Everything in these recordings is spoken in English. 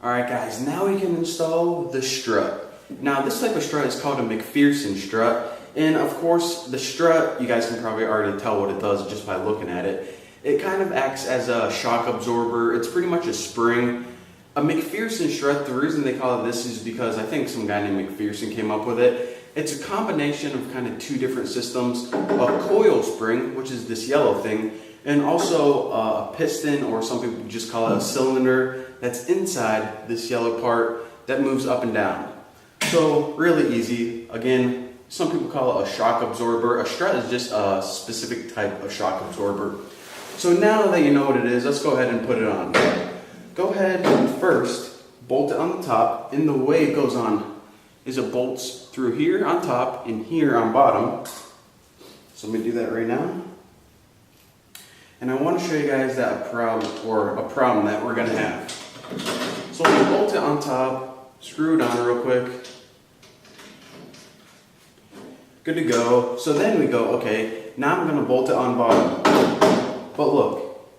Alright guys, now we can install the strut. Now this type of strut is called a McPherson strut, and of course the strut, you guys can probably already tell what it does just by looking at it. It kind of acts as a shock absorber. It's pretty much a spring. A McPherson strut, the reason they call it this is because I think some guy named McPherson came up with it. It's a combination of kind of two different systems, a coil spring, which is this yellow thing, and also a piston, or some people just call it a cylinder, that's inside this yellow part that moves up and down. So really easy. Again, some people call it a shock absorber. A strut is just a specific type of shock absorber. So now that you know what it is, let's go ahead and put it on. Go ahead and first bolt it on the top, and the way it goes on is it bolts through here on top and here on bottom. So let me do that right now. And I want to show you guys that a problem that we're going to have. So we'll bolt it on top, screw it on real quick. Good to go. So then we go, okay, now I'm going to bolt it on bottom. But look,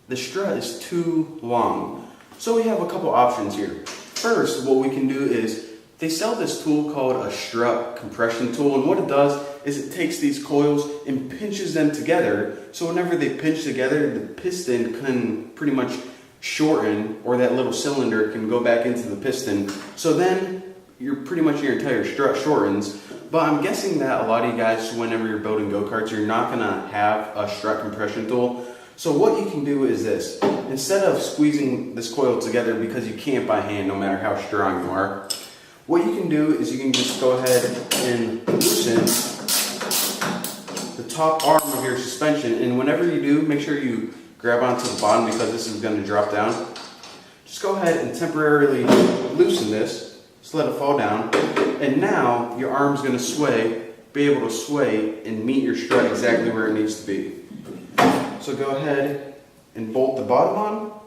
the strut is too long. So we have a couple options here. First, what we can do is, they sell this tool called a strut compression tool, and what it does is it takes these coils and pinches them together, so whenever they pinch together, the piston can pretty much shorten, or that little cylinder can go back into the piston, so then your entire strut shortens. But I'm guessing that a lot of you guys, whenever you're building go-karts, you're not going to have a strut compression tool. So what you can do is this. Instead of squeezing this coil together, because you can't by hand no matter how strong you are, what you can do is you can just go ahead and loosen the top arm of your suspension, and whenever you do, make sure you grab onto the bottom because this is going to drop down. Just go ahead and temporarily loosen this, just let it fall down, and now your arm's going to be able to sway and meet your strut exactly where it needs to be. So go ahead and bolt the bottom on.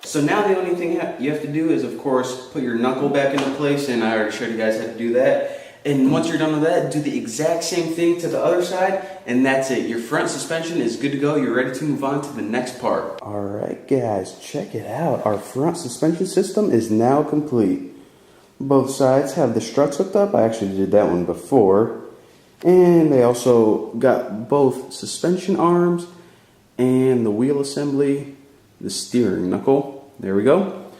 So now the only thing you have to do is, of course, put your knuckle back into place, and I already showed you guys how to do that. And once you're done with that, do the exact same thing to the other side, and that's it. Your front suspension is good to go. You're ready to move on to the next part. Alright guys, check it out. Our front suspension system is now complete. Both sides have the struts hooked up. I actually did that one before. And they also got both suspension arms and the wheel assembly, the steering knuckle. There we go.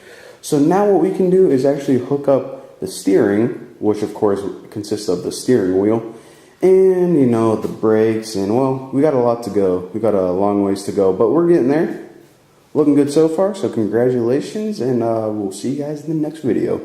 So now what we can do is actually hook up the steering, which of course consists of the steering wheel, and you know, the brakes, and well, we got a lot to go. We got a long ways to go, but we're getting there. Looking good so far, so congratulations, and we'll see you guys in the next video.